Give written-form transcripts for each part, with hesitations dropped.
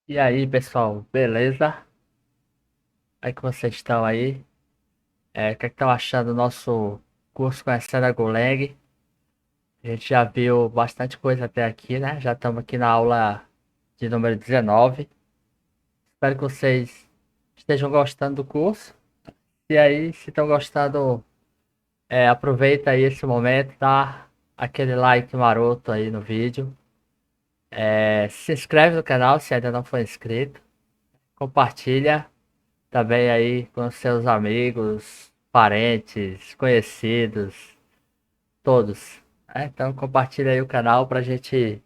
E aí, pessoal, beleza? Como é que vocês estão aí? O que estão achando do nosso curso Conhecendo a Golang? A gente já viu bastante coisa até aqui, né? Já estamos aqui na aula de número 19. Espero que vocês estejam gostando do curso. E aí, se estão gostando, aproveita aí esse momento, dá aquele like maroto aí no vídeo. Se inscreve no canal se ainda não for inscrito. Compartilha também aí com seus amigos, parentes, conhecidos, todos. Então compartilha aí o canal pra gente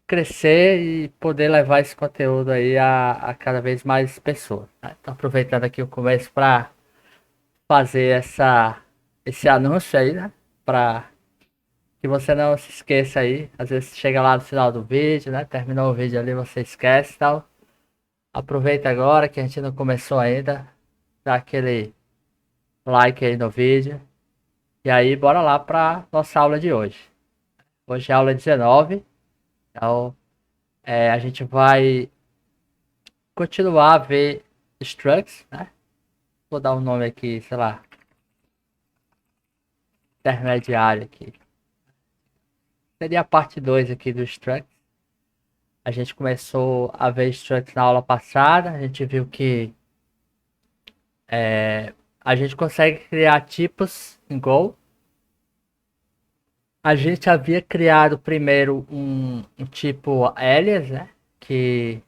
crescer e poder levar esse conteúdo aí a cada vez mais pessoas. Então aproveitando aqui o começo para fazer esse anúncio aí, né? Para que você não se esqueça aí. Às vezes chega lá no final do vídeo, né? Terminou o vídeo ali, você esquece e tal. Aproveita agora que a gente não começou ainda. Dá aquele like aí no vídeo. E aí, bora lá para nossa aula de hoje. Hoje é a aula 19. Então, a gente vai continuar a ver structs, né? Vou dar um nome aqui, sei lá, intermediário aqui. Seria a parte 2 aqui do structs. A gente começou a ver structs na aula passada. A gente viu que a gente consegue criar tipos em Go. A gente havia criado primeiro um tipo alias, né? Que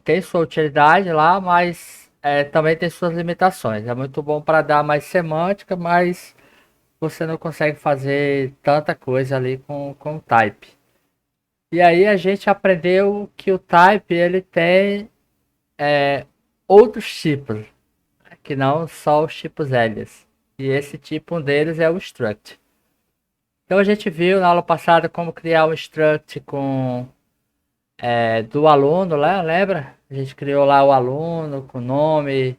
tem sua utilidade lá, mas também tem suas limitações. É muito bom para dar mais semântica, mas você não consegue fazer tanta coisa ali com o type. E aí a gente aprendeu que o type ele tem outros tipos, que não só os tipos alias. E esse tipo um deles é o struct. Então a gente viu na aula passada como criar um struct com do aluno, lá, lembra? A gente criou lá o aluno com o nome,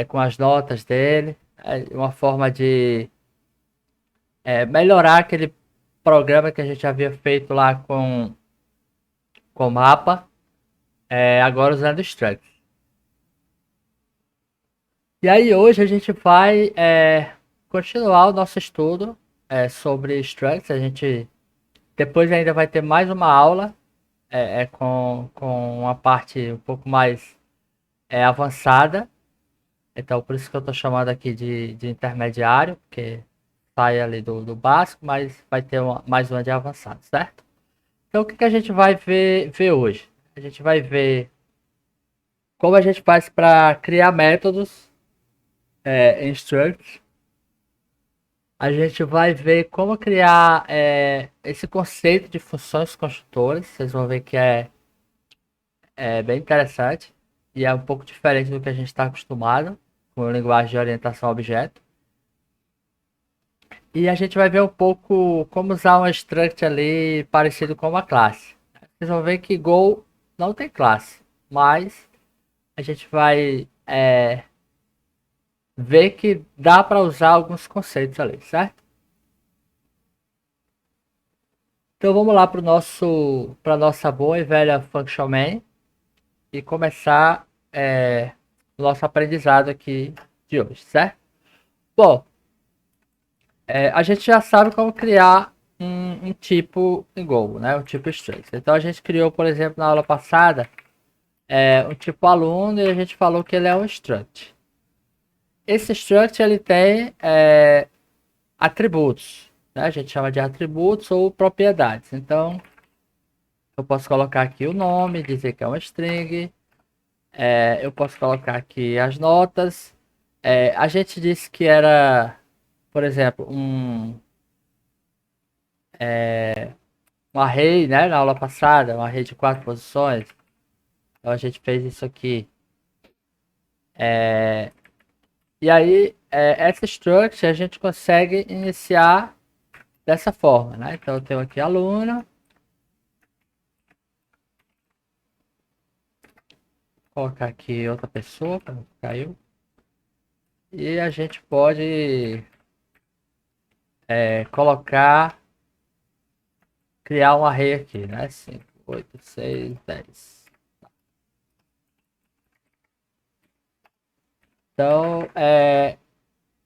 com as notas dele, uma forma de melhorar aquele programa que a gente havia feito lá com mapa, agora usando structs. E aí hoje a gente vai continuar o nosso estudo sobre structs. A gente depois ainda vai ter mais uma aula com uma parte um pouco mais avançada. Então por isso que eu estou chamando aqui de intermediário, porque sai ali do básico, mas vai ter mais uma de avançado, certo? Então o que, que a gente vai ver hoje? A gente vai ver como a gente faz para criar métodos em structs. A gente vai ver como criar esse conceito de funções construtoras. Vocês vão ver que é bem interessante e é um pouco diferente do que a gente está acostumado com a linguagem de orientação a objeto. E a gente vai ver um pouco como usar um struct ali parecido com uma classe. Vocês vão ver que Go não tem classe, mas a gente vai ver que dá para usar alguns conceitos ali, certo? Então vamos lá para nossa boa e velha Function Main e começar o nosso aprendizado aqui de hoje, certo? Bom, a gente já sabe como criar um tipo em Go, né? Um tipo struct. Então a gente criou, por exemplo, na aula passada, um tipo aluno e a gente falou que ele é um struct. Esse struct ele tem atributos, né? A gente chama de atributos ou propriedades. Então eu posso colocar aqui o nome, dizer que é uma string. Eu posso colocar aqui as notas. A gente disse que era, por exemplo, um array, né? Na aula passada, um array de 4 posições. Então a gente fez isso aqui. E aí, essa struct a gente consegue iniciar dessa forma, né? Então eu tenho aqui aluno, vou colocar aqui outra pessoa, caiu. E a gente pode colocar, criar um array aqui, né? Assim, 8, 6, 10. Então,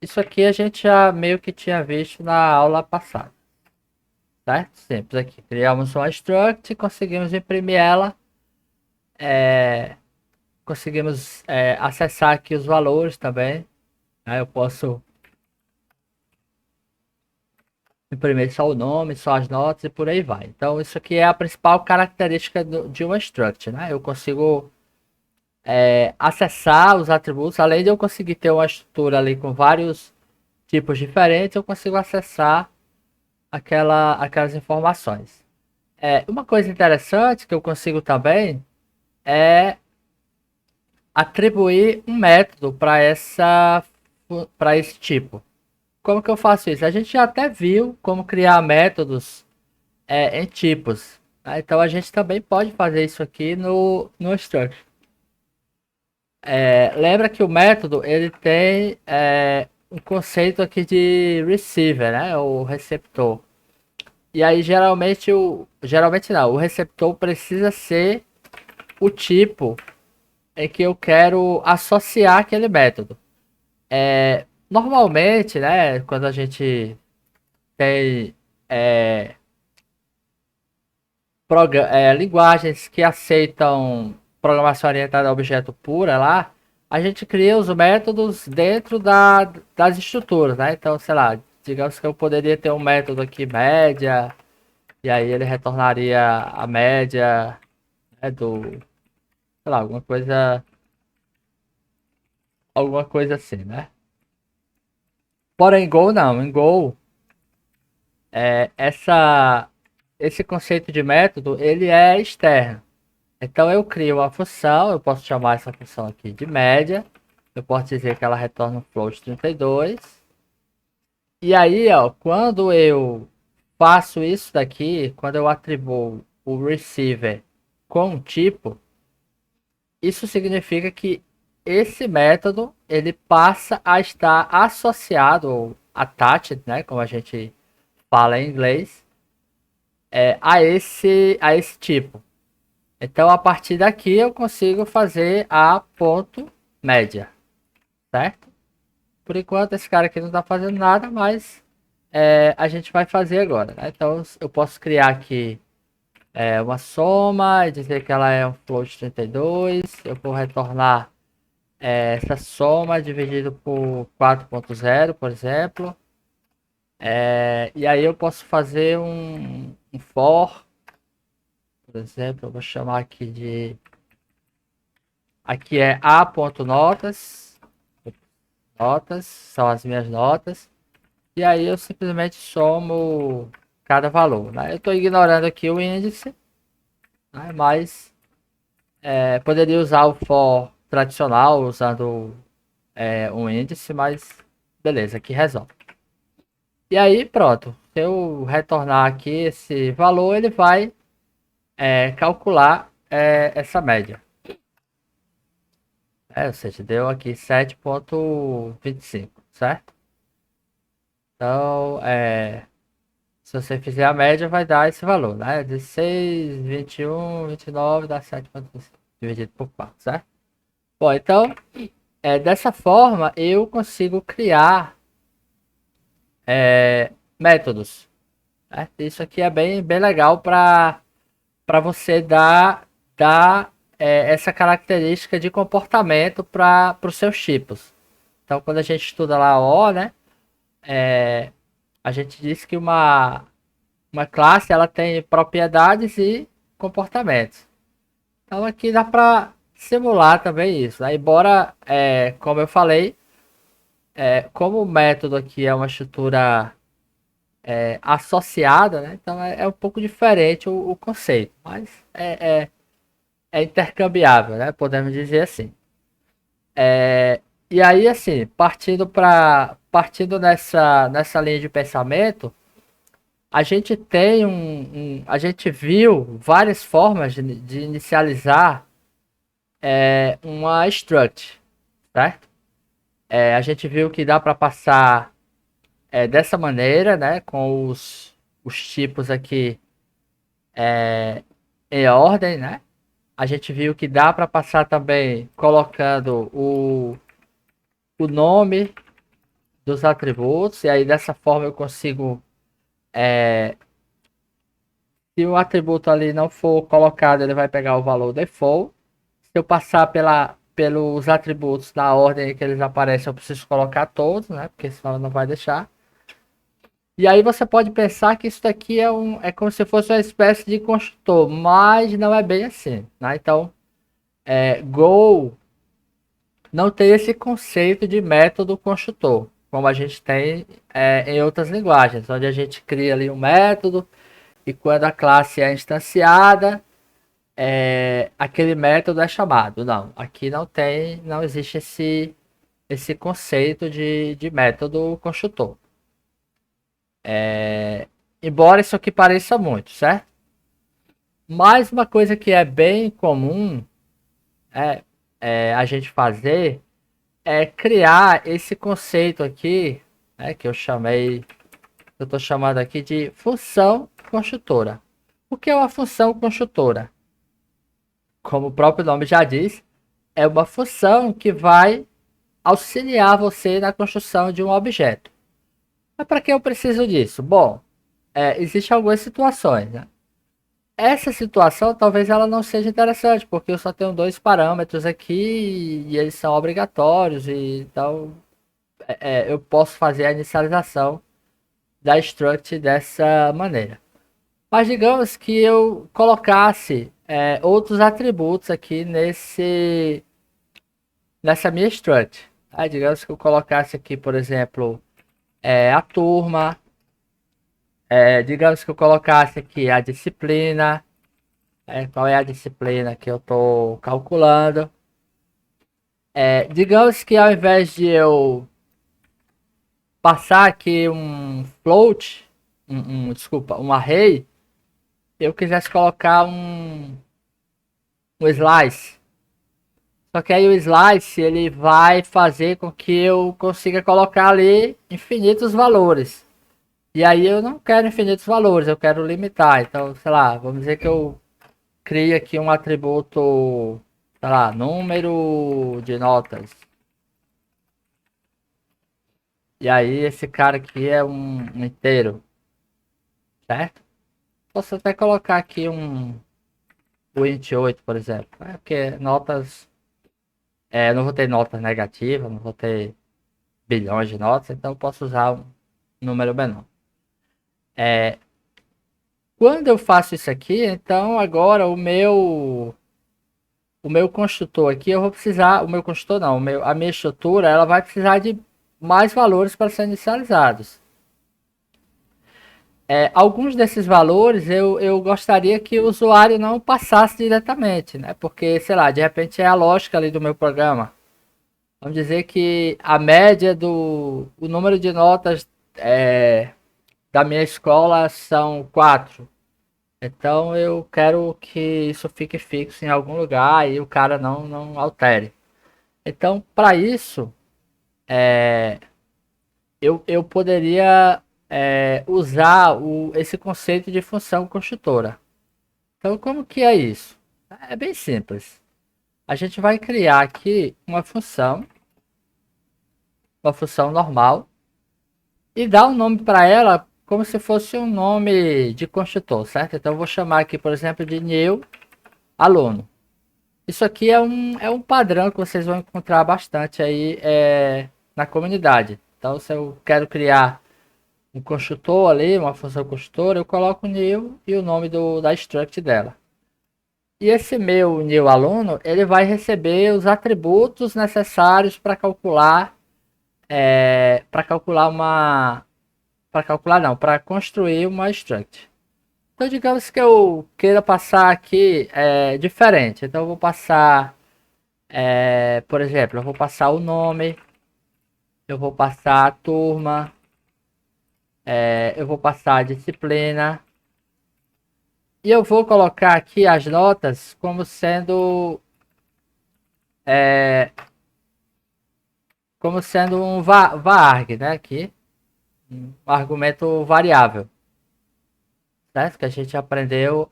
isso aqui a gente já meio que tinha visto na aula passada, certo? Simples aqui. Criamos uma struct, conseguimos imprimir ela, conseguimos acessar aqui os valores também. Aí eu posso imprimir só o nome, só as notas e por aí vai. Então isso aqui é a principal característica de uma struct, né? Eu consigo acessar os atributos, além de eu conseguir ter uma estrutura ali com vários tipos diferentes, eu consigo acessar aquelas informações. Uma coisa interessante que eu consigo também é atribuir um método para esse tipo. Como que eu faço isso? A gente já até viu como criar métodos em tipos. Tá? Então a gente também pode fazer isso aqui no struct. Lembra que o método ele tem um conceito aqui de receiver, né? O receptor. E aí geralmente não, o receptor precisa ser o tipo em que eu quero associar aquele método. Normalmente, né, quando a gente tem linguagens que aceitam programação orientada a objeto pura lá, a gente cria os métodos dentro das estruturas, né? Então, sei lá, digamos que eu poderia ter um método aqui média, e aí ele retornaria a média, né, sei lá, alguma coisa assim, né? Porém, em Go não, em Go, é, essa, esse conceito de método, ele é externo. Então eu crio uma função, eu posso chamar essa função aqui de média, eu posso dizer que ela retorna um float 32. E aí, ó, quando eu faço isso daqui, quando eu atribuo o receiver com um tipo, isso significa que esse método ele passa a estar associado ou attached, né, como a gente fala em inglês, a esse tipo. Então, a partir daqui eu consigo fazer a ponto média, certo? Por enquanto, esse cara aqui não está fazendo nada, mas a gente vai fazer agora, né? Então, eu posso criar aqui uma soma e dizer que ela é um float 32. Eu vou retornar essa soma dividido por 4.0, por exemplo. E aí eu posso fazer um for, por exemplo, eu vou chamar aqui de... Aqui é a.notas. Notas, são as minhas notas. E aí eu simplesmente somo cada valor, né? Eu estou ignorando aqui o índice, né? Mas poderia usar o for tradicional usando um índice, mas beleza, aqui resolve. E aí pronto, se eu retornar aqui esse valor, ele vai calcular essa média. Ou seja, deu aqui 7.25, certo? Então, se você fizer a média, vai dar esse valor, né? 16, 21, 29, dá 7.25 dividido por 4, certo? Bom, então, dessa forma, eu consigo criar métodos. Né? Isso aqui é bem legal para você dar essa característica de comportamento para os seus tipos. Então, quando a gente estuda lá O, né? A gente diz que uma classe ela tem propriedades e comportamentos. Então aqui dá para simular também isso. Aí embora, como eu falei, como o método aqui é uma estrutura associada, né? Então é um pouco diferente o conceito, mas é intercambiável, né? Podemos dizer assim. E aí assim, partindo nessa linha de pensamento, a gente tem a gente viu várias formas de inicializar uma struct, certo? A gente viu que dá para passar dessa maneira, né? Com os tipos aqui em ordem, né? A gente viu que dá para passar também colocando o nome dos atributos, e aí dessa forma eu consigo, se o atributo ali não for colocado, ele vai pegar o valor default. Se eu passar pelos atributos na ordem que eles aparecem, eu preciso colocar todos, né? Porque senão não vai deixar. E aí você pode pensar que isso daqui é como se fosse uma espécie de construtor, mas não é bem assim, né? Então, Go não tem esse conceito de método construtor, como a gente tem em outras linguagens, onde a gente cria ali um método e quando a classe é instanciada, aquele método é chamado. Não, aqui não existe esse conceito de método construtor. Embora isso aqui pareça muito, certo? Mas uma coisa que é bem comum é, a gente fazer é criar esse conceito aqui, né, que eu estou chamando aqui de função construtora. O que é uma função construtora? Como o próprio nome já diz, é uma função que vai auxiliar você na construção de um objeto. Mas para que eu preciso disso? Bom, existem algumas situações, né? Essa situação talvez ela não seja interessante, porque eu só tenho dois parâmetros aqui e eles são obrigatórios, e então eu posso fazer a inicialização da struct dessa maneira. Mas digamos que eu colocasse outros atributos aqui nessa minha struct. Aí, digamos que eu colocasse aqui, por exemplo, a turma. Digamos que eu colocasse aqui a disciplina. Qual é a disciplina que eu estou calculando? Digamos que ao invés de eu passar aqui um float, desculpa, um array, eu quisesse colocar um slice. Só que aí o slice ele vai fazer com que eu consiga colocar ali infinitos valores. E aí eu não quero infinitos valores, eu quero limitar. Então, sei lá, vamos dizer que eu crie aqui um atributo, sei lá, número de notas. E aí esse cara aqui é um inteiro, certo? Posso até colocar aqui o int 8, por exemplo. Porque notas, eu não vou ter notas negativas, não vou ter bilhões de notas, então eu posso usar um número menor. Quando eu faço isso aqui, então agora o meu construtor aqui, eu vou precisar, o meu construtor não, a minha estrutura, ela vai precisar de mais valores para serem inicializados. Alguns desses valores eu gostaria que o usuário não passasse diretamente, né? Porque, sei lá, de repente é a lógica ali do meu programa. Vamos dizer que a média o número de notas da minha escola são 4. Então eu quero que isso fique fixo em algum lugar e o cara não altere. Então, para isso, eu poderia usar esse conceito de função construtora. Então, como que é isso? É bem simples. A gente vai criar aqui uma função normal, e dar um nome para ela como se fosse um nome de construtor, certo? Então, eu vou chamar aqui, por exemplo, de new aluno. Isso aqui é um padrão que vocês vão encontrar bastante aí na comunidade. Então, se eu quero criar um construtor ali, uma função construtora, eu coloco new e o nome da struct dela. E esse meu new aluno, ele vai receber os atributos necessários para construir uma struct. Então, digamos que eu queira passar aqui diferente. Então, eu vou passar, por exemplo, eu vou passar o nome, eu vou passar a turma, eu vou passar a disciplina. E eu vou colocar aqui as notas como sendo um varg, né? Aqui, um argumento variável, certo? Que a gente aprendeu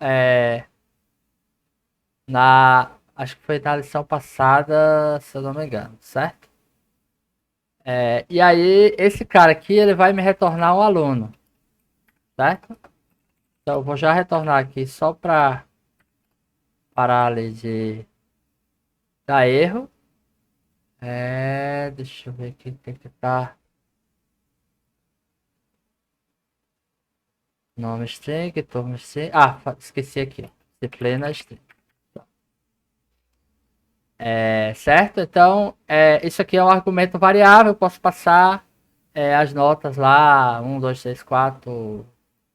Acho que foi na lição passada, se eu não me engano, certo? E aí, esse cara aqui, ele vai me retornar um aluno, certo? Então, eu vou já retornar aqui só para parar ali de dar erro. Deixa eu ver aqui, tem que estar nome string, turma string. Ah, esqueci aqui. Disciplina string. Certo? Então, isso aqui é um argumento variável. Eu posso passar as notas lá, 1, 2, 3, 4,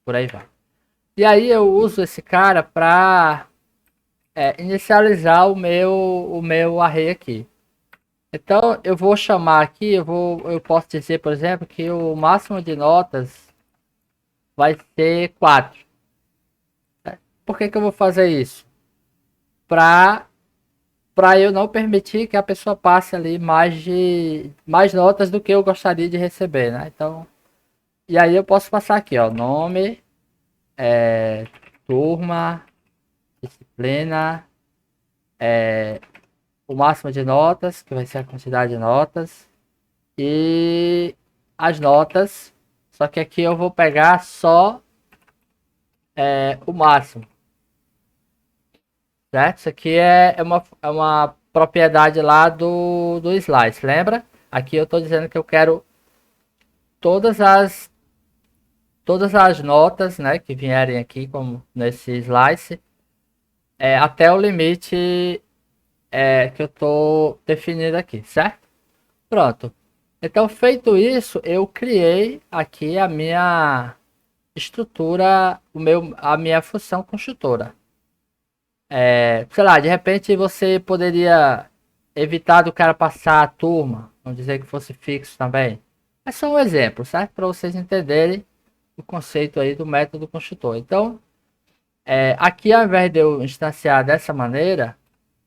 por aí vai. E aí eu uso esse cara para inicializar o meu array aqui. Então eu vou chamar aqui, eu posso dizer, por exemplo, que o máximo de notas vai ser 4. Por que eu vou fazer isso? Para eu não permitir que a pessoa passe ali mais notas do que eu gostaria de receber, né? Então, e aí eu posso passar aqui, ó, nome, turma, disciplina, o máximo de notas, que vai ser a quantidade de notas, e as notas, só que aqui eu vou pegar só o máximo, certo? Isso aqui é uma propriedade lá do slice, lembra? Aqui eu estou dizendo que eu quero todas as todas as notas, né, que vierem aqui como nesse slice, até o limite que eu estou definindo aqui, certo? Pronto. Então, feito isso, eu criei aqui a minha estrutura, a minha função construtora. Sei lá, de repente você poderia evitar do cara passar a turma, vamos dizer que fosse fixo também. É só um exemplo, certo? Para vocês entenderem o conceito aí do método construtor. Então, aqui ao invés de eu instanciar dessa maneira,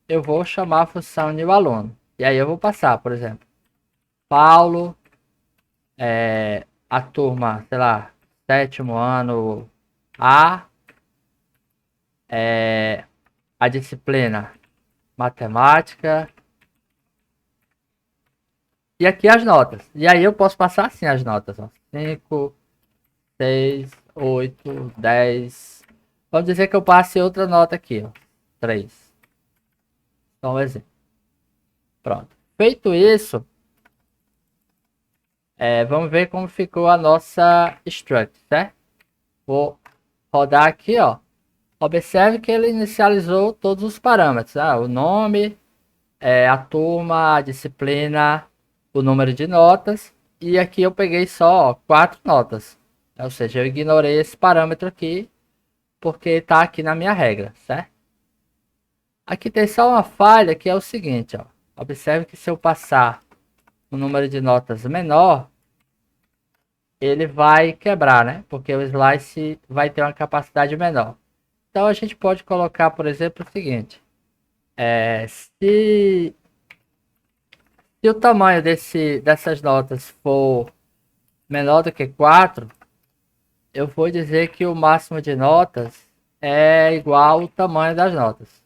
eu vou chamar a função new aluno. E aí eu vou passar, por exemplo, Paulo, a turma, sei lá, sétimo ano A, a disciplina matemática, e aqui as notas. E aí eu posso passar assim as notas, ó. 5, 6, 8, 10. Vamos dizer que eu passe outra nota aqui, ó. 3. Então, um exemplo. Pronto. Feito isso, vamos ver como ficou a nossa struct, certo? Vou rodar aqui, ó. Observe que ele inicializou todos os parâmetros. O nome, a turma, a disciplina, o número de notas. E aqui eu peguei só 4 notas. Ou seja, eu ignorei esse parâmetro aqui, porque está aqui na minha regra, certo? Aqui tem só uma falha que é o seguinte, ó. Observe que se eu passar um número de notas menor, ele vai quebrar, né? Porque o slice vai ter uma capacidade menor. Então a gente pode colocar, por exemplo, o seguinte. Se o tamanho dessas notas for menor do que 4, eu vou dizer que o máximo de notas é igual ao tamanho das notas.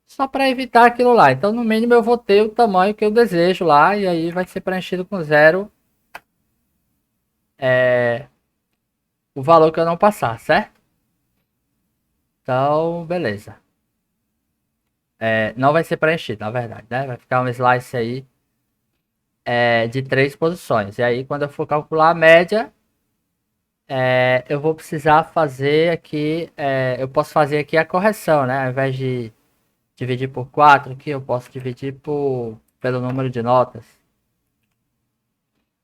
Só para evitar aquilo lá. Então, no mínimo, eu vou ter o tamanho que eu desejo lá. E aí vai ser preenchido com 0 o valor que eu não passar, certo? Então, beleza. Não vai ser preenchido, na verdade, né? Vai ficar um slice aí de 3 posições. E aí, quando eu for calcular a média, eu vou precisar fazer aqui, eu posso fazer aqui a correção, né? Ao invés de dividir por 4 aqui, eu posso dividir pelo número de notas.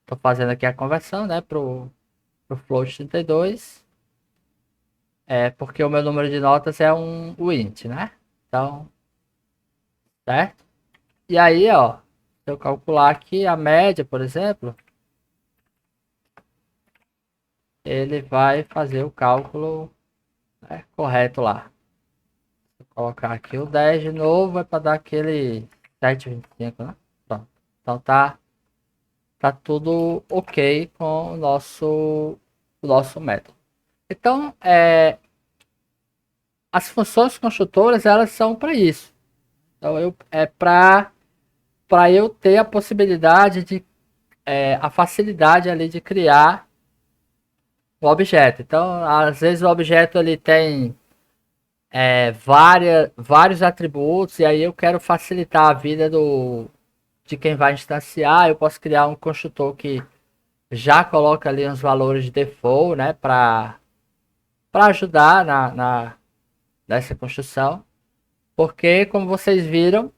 Estou fazendo aqui a conversão, né, pro float 32. Porque o meu número de notas é um int, né? Então, certo? E aí, ó, se eu calcular aqui a média, por exemplo, ele vai fazer o cálculo, né, correto lá. Vou colocar aqui o 10 de novo, é para dar aquele 7,25, né? Pronto. Então tá tudo ok com o nosso método. Então, as funções construtoras, elas são para isso. Então, é para eu ter a possibilidade de, a facilidade ali de criar o objeto. Então, às vezes o objeto ele tem vários atributos, e aí eu quero facilitar a vida de quem vai instanciar. Eu posso criar um construtor que já coloca ali uns valores de default, né, para ajudar nessa construção. Porque, como vocês viram,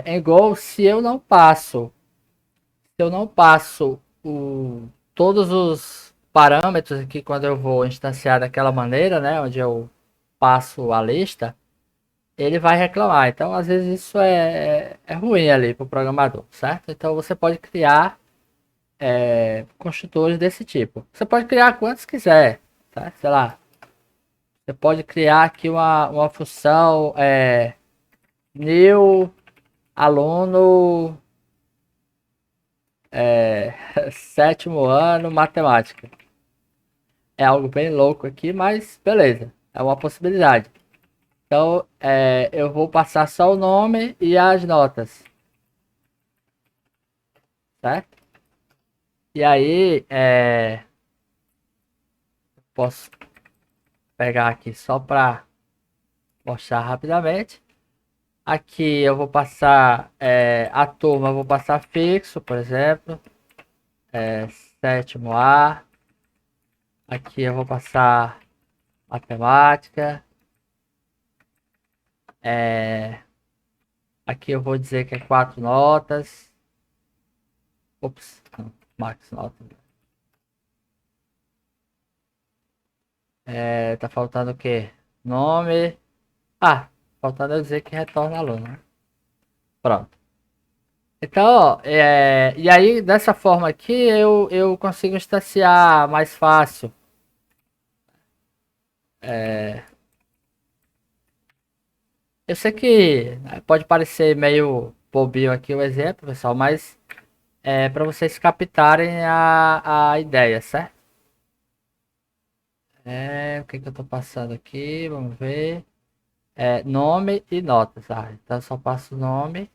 em Go, se eu não passo todos os parâmetros aqui quando eu vou instanciar daquela maneira, né, onde eu passo a lista, ele vai reclamar. Então, às vezes isso é ruim ali para o programador, certo? Então, você pode criar construtores desse tipo. Você pode criar quantos quiser, tá? Sei lá. Você pode criar aqui uma função new aluno sétimo ano matemática. É algo bem louco aqui, mas beleza, é uma possibilidade. Então, eu vou passar só o nome e as notas, certo? E aí, posso pegar aqui só para mostrar rapidamente. Aqui eu vou passar a turma, eu vou passar fixo, por exemplo, sétimo A. Aqui eu vou passar matemática. Aqui eu vou dizer que é 4 notas. Ops, não, max nota. Tá faltando o quê? Nome. Ah, faltando eu dizer que retorna aluno, né? Pronto. Então, ó, e aí dessa forma aqui eu consigo instanciar mais fácil. Eu sei que pode parecer meio bobinho aqui o exemplo, pessoal, mas é para vocês captarem a ideia, certo? O que que eu tô passando aqui? Vamos ver. Nome e notas, tá? Então eu só passo o nome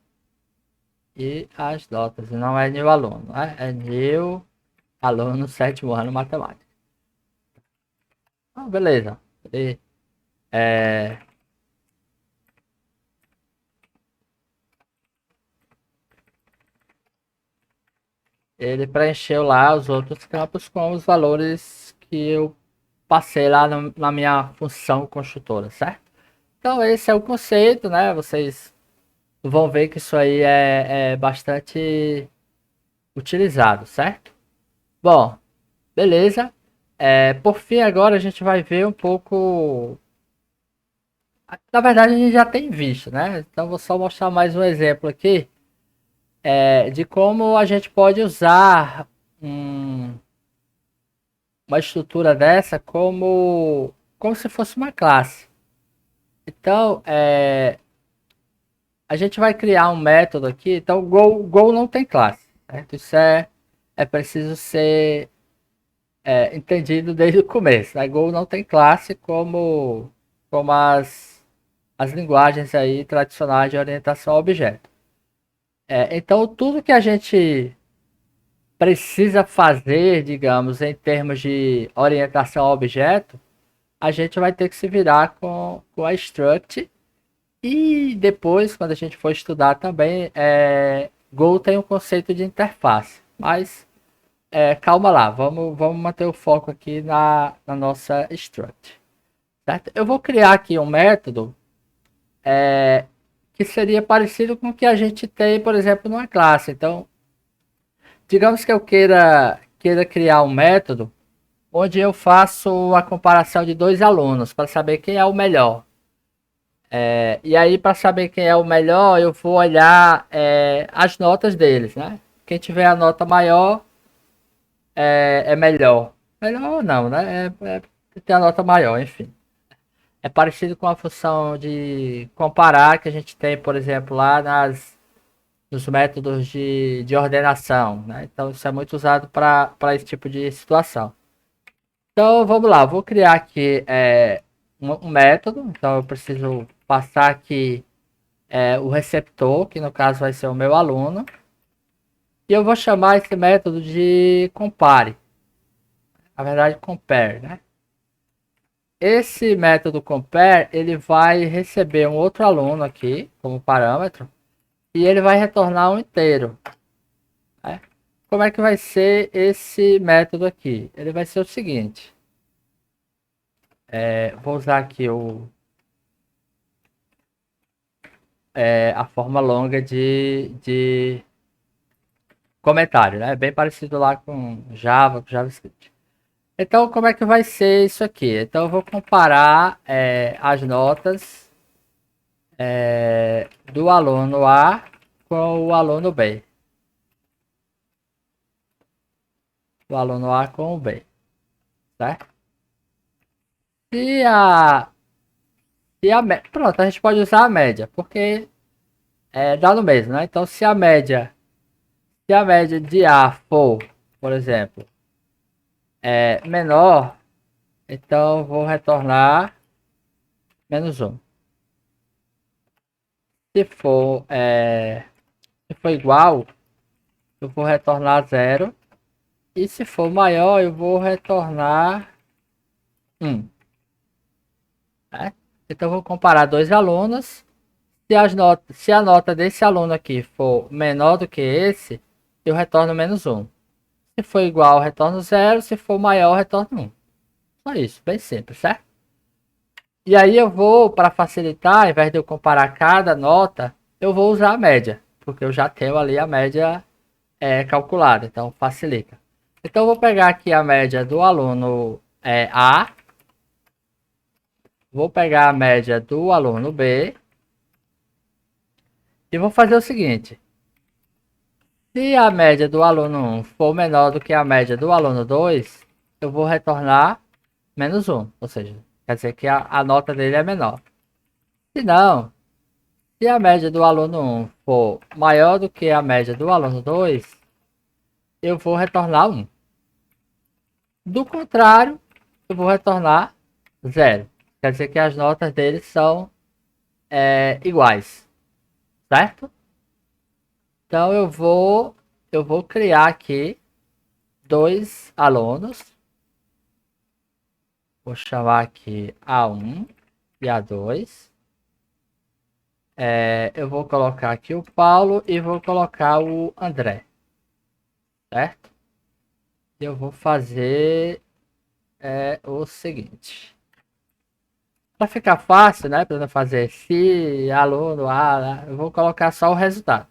e as notas. Não é new aluno, né? É new aluno sétimo ano matemática. Ah, beleza. E, é, ele preencheu lá os outros campos com os valores que eu passei lá na minha função construtora, certo? Então esse é o conceito, né? Vocês vão ver que isso aí é bastante utilizado, certo? Bom, beleza. Por fim, agora a gente vai ver um pouco. Na verdade, a gente já tem visto, né? Então vou só mostrar mais um exemplo aqui de como a gente pode usar uma estrutura dessa como se fosse uma classe. Então, a gente vai criar um método aqui. Então, Go não tem classe, certo? Isso é preciso ser entendido desde o começo. Né? Go não tem classe como as linguagens aí tradicionais de orientação a objeto. Então, tudo que a gente precisa fazer, digamos, em termos de orientação a objeto, a gente vai ter que se virar com a struct. E depois, quando a gente for estudar também, Go tem um conceito de interface. Mas calma lá, vamos manter o foco aqui na nossa struct. Certo? Eu vou criar aqui um método que seria parecido com o que a gente tem, por exemplo, numa classe. Então, digamos que eu queira criar um método onde eu faço a comparação de dois alunos para saber quem é o melhor. E aí, para saber quem é o melhor, eu vou olhar as notas deles, né? Quem tiver a nota maior é melhor. Melhor ou não, né? Tem a nota maior, enfim. É parecido com a função de comparar que a gente tem, por exemplo, lá nos métodos de ordenação, né? Então, isso é muito usado para esse tipo de situação. Então, vamos lá. Vou criar aqui um método. Então eu preciso passar aqui o receptor, que no caso vai ser o meu aluno. E eu vou chamar esse método de compare. Na verdade, compare, né? Esse método compare, ele vai receber um outro aluno aqui, como parâmetro, e ele vai retornar um inteiro. Né? Como é que vai ser esse método aqui? Ele vai ser o seguinte. Vou usar aqui a forma longa de comentário, né? Bem parecido lá com Java, com JavaScript. Então, como é que vai ser isso aqui? Então, eu vou comparar as notas do aluno A com o aluno B. O aluno A com o B, certo? Se a, pronto, a gente pode usar a média, porque dá no mesmo, né? Então, se a média de A for, por exemplo, menor, então vou retornar menos um. Se for, se for igual, eu vou retornar zero. E se for maior, eu vou retornar 1. Né? Então, eu vou comparar dois alunos. Se a nota desse aluno aqui for menor do que esse, eu retorno menos um. Se for igual, eu retorno zero. Se for maior, eu retorno 1. Só isso, bem simples, certo? E aí eu vou, para facilitar, ao invés de eu comparar cada nota, eu vou usar a média. Porque eu já tenho ali a média calculada, então facilita. Então eu vou pegar aqui a média do aluno A. Vou pegar a média do aluno B. E vou fazer o seguinte. Se a média do aluno 1 for menor do que a média do aluno 2, eu vou retornar menos 1. Ou seja, quer dizer que a nota dele é menor. Se não, se a média do aluno 1 for maior do que a média do aluno 2, eu vou retornar 1. Do contrário, eu vou retornar 0. Quer dizer que as notas deles são iguais, certo? Então eu vou criar aqui dois alunos. Vou chamar aqui A1 e A2. Eu vou colocar aqui o Paulo e vou colocar o André, certo? Eu vou fazer o seguinte. Para ficar fácil, né? Para não fazer se aluno A, né, eu vou colocar só o resultado.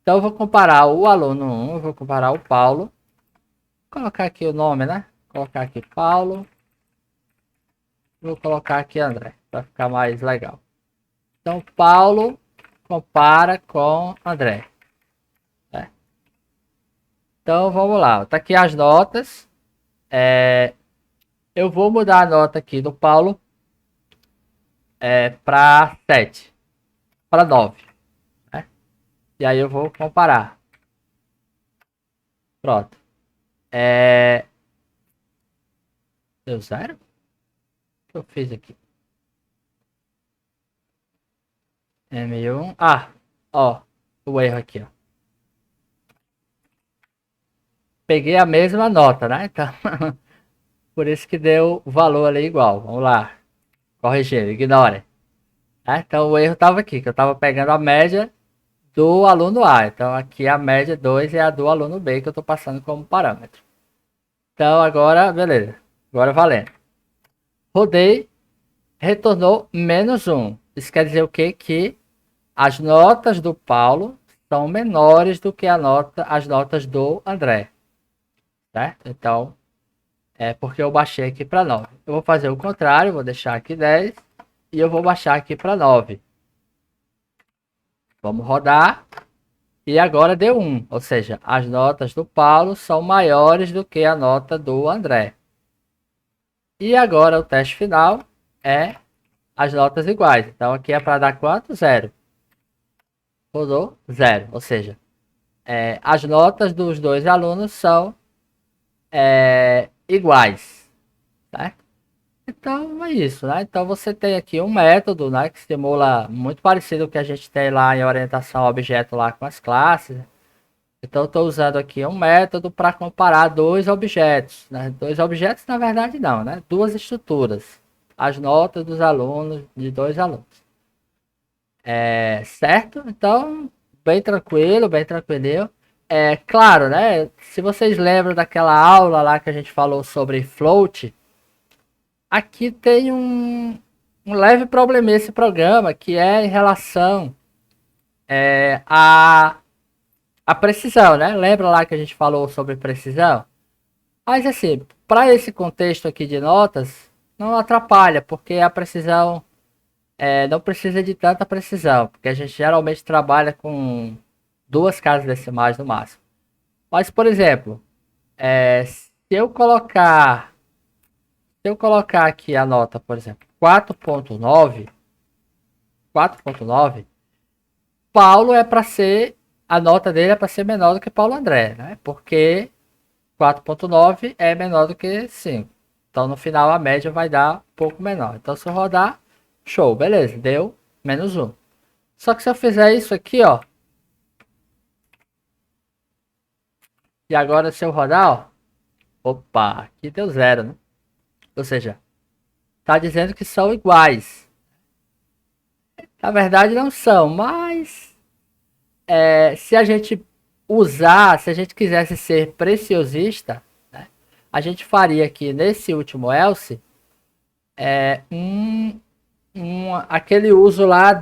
Então eu vou comparar o aluno 1, eu vou comparar o Paulo. Vou colocar aqui o nome, né? Vou colocar aqui Paulo. Vou colocar aqui André, para ficar mais legal. Então Paulo compara com André. Né? Então vamos lá. Tá aqui as notas. Eu vou mudar a nota aqui do Paulo para 7, para 9. Né? E aí eu vou comparar. Pronto. Deu zero? O que eu fiz aqui? M1. Ah, ó. O erro aqui, ó. Peguei a mesma nota, né? Então, por isso que deu o valor ali igual. Vamos lá. Corrigir, ignore. Então o erro estava aqui, que eu estava pegando a média do aluno A. Então aqui a média 2 é a do aluno B que eu estou passando como parâmetro. Então agora, beleza. Agora valendo. Rodei, retornou menos 1. Isso quer dizer o quê? Que as notas do Paulo são menores do que as notas do André. Certo? Então, porque eu baixei aqui para 9. Eu vou fazer o contrário, vou deixar aqui 10 e eu vou baixar aqui para 9. Vamos rodar. E agora deu 1, ou seja, as notas do Paulo são maiores do que a nota do André. E agora o teste final é as notas iguais. Então aqui é para dar quanto? 0. Rodou 0, ou seja, as notas dos dois alunos são iguais. Certo? Então é isso, né? Então você tem aqui um método, né, que simula muito parecido com o que a gente tem lá em orientação a objeto lá com as classes. Então eu estou usando aqui um método para comparar dois objetos, né? Dois objetos na verdade não, né? Duas estruturas, as notas dos alunos de dois alunos. Certo? Então bem tranquilo, bem tranquilo. É claro, né? Se vocês lembram daquela aula lá que a gente falou sobre float, aqui tem um leve problema esse programa, que é em relação a precisão, né? Lembra lá que a gente falou sobre precisão? Mas assim, para esse contexto aqui de notas, não atrapalha, porque a precisão não precisa de tanta precisão, porque a gente geralmente trabalha com duas casas decimais no máximo. Mas, por exemplo, se eu colocar aqui a nota, por exemplo, 4.9, Paulo é para ser, a nota dele é para ser menor do que Paulo André, né? Porque 4.9 é menor do que 5. Então no final a média vai dar um pouco menor. Então se eu rodar, show, beleza, deu -1. Só que se eu fizer isso aqui, ó, e agora se eu rodar, ó, opa, aqui deu 0, né? Ou seja, tá dizendo que são iguais. Na verdade não são, mas se a gente se a gente quisesse ser preciosista, né, a gente faria aqui nesse último else aquele uso lá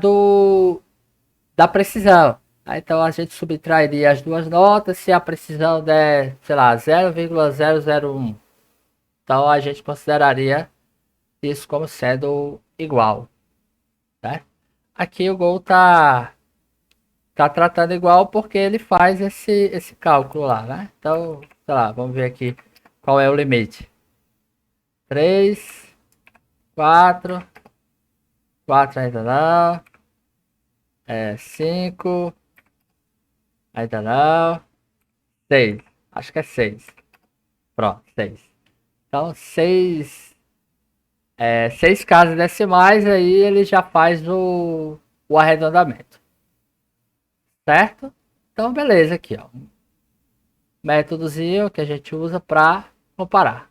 da precisão. Então a gente subtrairia as duas notas se a precisão der, sei lá, 0,001. Então a gente consideraria isso como sendo igual, né? Aqui o Gol tá tratando igual porque ele faz esse cálculo lá, né? Então, sei lá, vamos ver aqui qual é o limite. 3, 4, 4 ainda não. 5, ainda não. 6, acho que é 6. Pronto, 6. Então, 6 casas decimais, aí ele já faz o arredondamento. Certo? Então, beleza aqui, ó. Métodozinho que a gente usa para comparar.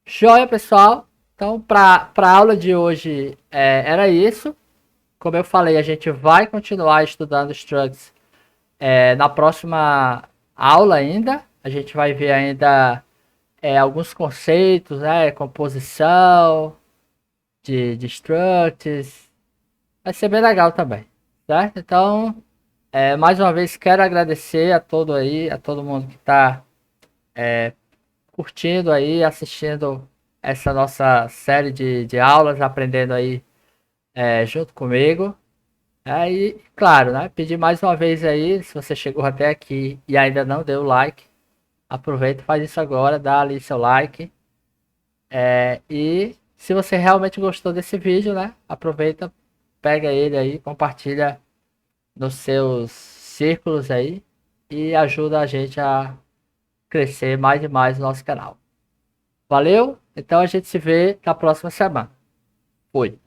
Joia, pessoal. Então, para a aula de hoje era isso. Como eu falei, a gente vai continuar estudando structs na próxima aula ainda. A gente vai ver ainda alguns conceitos, né? Composição de structs. Vai ser bem legal também, certo? Então, mais uma vez quero agradecer a todo mundo que está curtindo aí, assistindo essa nossa série de aulas, aprendendo aí junto comigo. Aí, claro, né? Pedir mais uma vez aí, se você chegou até aqui e ainda não deu like, aproveita e faz isso agora, dá ali seu like. E se você realmente gostou desse vídeo, né? Aproveita, pega ele aí, compartilha nos seus círculos aí e ajuda a gente a crescer mais e mais no nosso canal. Valeu? Então a gente se vê na próxima semana. Fui.